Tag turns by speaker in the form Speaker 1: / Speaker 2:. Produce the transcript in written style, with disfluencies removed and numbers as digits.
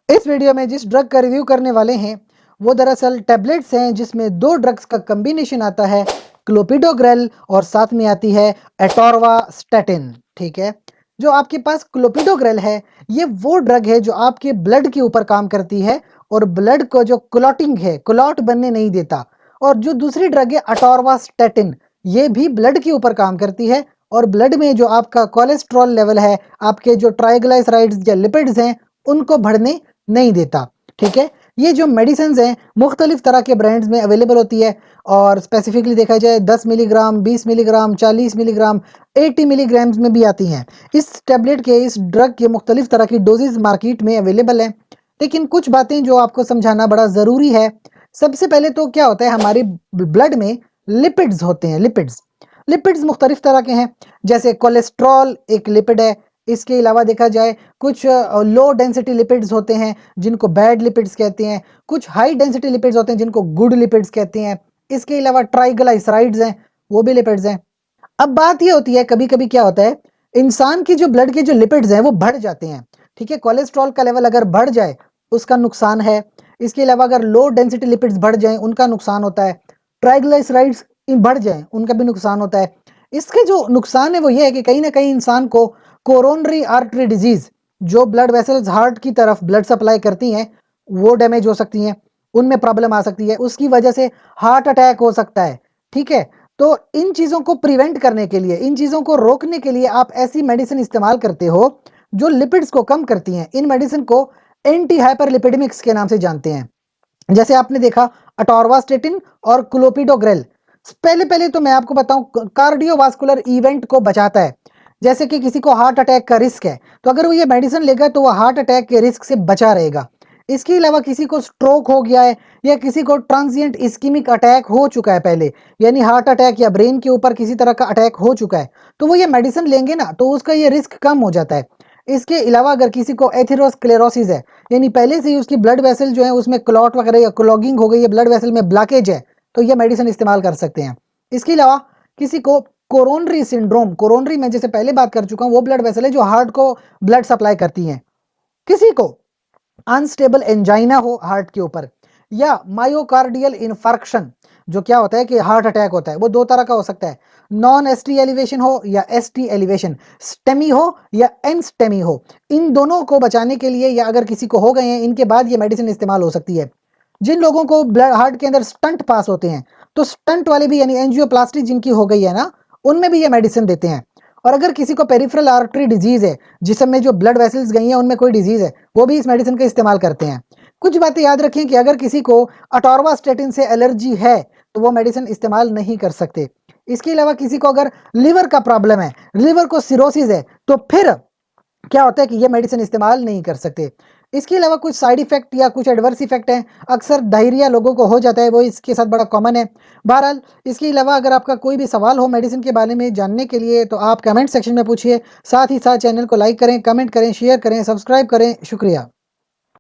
Speaker 1: इस वीडियो में जिस ड्रग का रिव्यू करने वाले हैं वो दरअसल टैबलेट्स हैं जिसमें दो ड्रग्स का कॉम्बिनेशन आता है, क्लोपिडोग्रेल और साथ में आती है एटोर्वास्टैटिन। ठीक है, जो आपके पास क्लोपिडोग्रेल है ये वो ड्रग है जो आपके ब्लड के ऊपर काम करती है और ब्लड को जो क्लॉटिंग है, क्लॉट बनने नहीं देता। और जो दूसरी ड्रग है एटोर्वास्टैटिन, ये भी ब्लड के ऊपर काम करती है और ब्लड में जो आपका कोलेस्ट्रॉल लेवल है, आपके जो ट्राइग्लिसराइड्स या लिपिड्स हैं, उनको बढ़ने नहीं देता। ठीक है, ये जो मेडिसिन हैं मुख्तलिफ तरह के ब्रांड्स में अवेलेबल होती है और स्पेसिफिकली देखा जाए 10 मिलीग्राम, 20 मिलीग्राम, 40 मिलीग्राम, 80 मिलीग्राम्स में भी आती हैं। इस टैबलेट के, इस ड्रग के मुख्तलिफ तरह की डोजेज मार्केट में अवेलेबल है, लेकिन कुछ बातें जो आपको समझाना बड़ा ज़रूरी है। सबसे पहले तो क्या होता है, हमारे ब्लड में लिपिड्स होते हैं। लिपिड्स लिपिड्स मुख्तलिफ तरह के हैं, जैसे कोलेस्ट्रॉल एक लिपिड है। इसके अलावा देखा जाए कुछ लो डेंसिटी लिपिड्स होते हैं जिनको बैड लिपिड्स कहते हैं, कुछ हाई डेंसिटी लिपिड्स होते हैं जिनको गुड लिपिड्स कहते हैं। इसके अलावा ट्राइग्लिसराइड्स हैं, वो भी लिपिड्स हैं। अब बात ये होती है, कभी कभी क्या होता है, इंसान की जो ब्लड के जो लिपिड्स हैं वो बढ़ जाते हैं। ठीक है, कोलेस्ट्रॉल का लेवल अगर बढ़ जाए उसका नुकसान है। इसके अलावा अगर लो डेंसिटी लिपिड्स बढ़ जाए उनका नुकसान होता है। ट्राइग्लिसराइड्स बढ़ जाए उनका भी नुकसान होता है। इसके जो नुकसान है वो ये है कि कहीं ना कहीं इंसान को कोरोनरी आर्टरी डिजीज, जो ब्लड वेसल्स हार्ट की तरफ ब्लड सप्लाई करती हैं, वो डैमेज हो सकती हैं, उनमें प्रॉब्लम आ सकती है, उसकी वजह से हार्ट अटैक हो सकता है। ठीक है, तो इन चीज़ों को प्रिवेंट करने के लिए, इन चीज़ों को रोकने के लिए आप ऐसी मेडिसिन इस्तेमाल करते हो जो लिपिड्स को कम करती हैं। इन मेडिसिन को एंटी हाइपरलिपिडेमिक्स के नाम से जानते हैं। जैसे आपने देखा अटोर्वास्टेटिन और क्लोपिडोग्रेल। पहले पहले तो मैं आपको बताऊं, कार्डियोवास्कुलर इवेंट को बचाता है। जैसे कि किसी को हार्ट अटैक का रिस्क है तो अगर वो ये मेडिसिन लेगा तो वो हार्ट अटैक के रिस्क से बचा रहेगा। इसके अलावा किसी को स्ट्रोक हो गया है या किसी को ट्रांजिएंट इस्कीमिक अटैक हो चुका है पहले, यानी हार्ट अटैक या ब्रेन के ऊपर किसी तरह का अटैक हो चुका है, तो वो ये मेडिसिन लेंगे ना तो उसका ये रिस्क कम हो जाता है। इसके अलावा अगर किसी को एथेरोस्क्लेरोसिस है, यानी पहले से ही उसकी ब्लड वेसल जो है उसमें क्लॉट वगैरह या क्लॉगिंग हो गई है, ब्लड वेसल में ब्लॉकेज है, तो ये मेडिसिन इस्तेमाल कर सकते हैं। इसके अलावा किसी को कोरोनरी सिंड्रोम, कोरोनरी में जैसे पहले बात कर चुका हूं, वो ब्लड वेसल है जो हार्ट को ब्लड सप्लाई करती हैं। किसी को अनस्टेबल एंजाइना हो हार्ट के ऊपर, या मायोकार्डियल इन्फार्क्शन, जो क्या होता है कि हार्ट अटैक होता है, वो दो तरह का हो सकता है, नॉन एसटी एलिवेशन हो या एसटी एलिवेशन, स्टेमी हो या एन स्टेमी हो। इन दोनों को बचाने के लिए या अगर किसी को हो गए हैं, इनके बाद ये मेडिसिन इस्तेमाल हो सकती है। जिन लोगों को ब्लड हार्ट के अंदर स्टंट पास होते हैं, तो स्टंट वाले भी, यानी एंजियोप्लास्टी जिनकी हो गई है ना, उनमें भी ये मेडिसिन देते हैं। और अगर किसी को पेरिफेरल आर्टरी डिजीज है, जिसम में जो ब्लड वेसल्स गई हैं उनमें कोई डिजीज है, वो भी इस मेडिसिन का इस्तेमाल करते हैं। कुछ बातें याद रखें कि अगर किसी को अटोर्वास्टेटिन से एलर्जी है तो वो मेडिसिन इस्तेमाल नहीं कर सकते। इसके अलावा किसी को अगर लिवर का प्रॉब्लम है, लिवर को सिरोसिस है, तो फिर क्या होता है कि ये मेडिसिन इस्तेमाल नहीं कर सकते। इसके अलावा कुछ साइड इफेक्ट या कुछ एडवर्स इफेक्ट हैं, अक्सर डायरिया लोगों को हो जाता है, वो इसके साथ बड़ा कॉमन है। बहरहाल, इसके अलावा अगर आपका कोई भी सवाल हो मेडिसिन के बारे में जानने के लिए तो आप कमेंट सेक्शन में पूछिए। साथ ही साथ चैनल को लाइक करें, कमेंट करें, शेयर करें, सब्सक्राइब करें। शुक्रिया।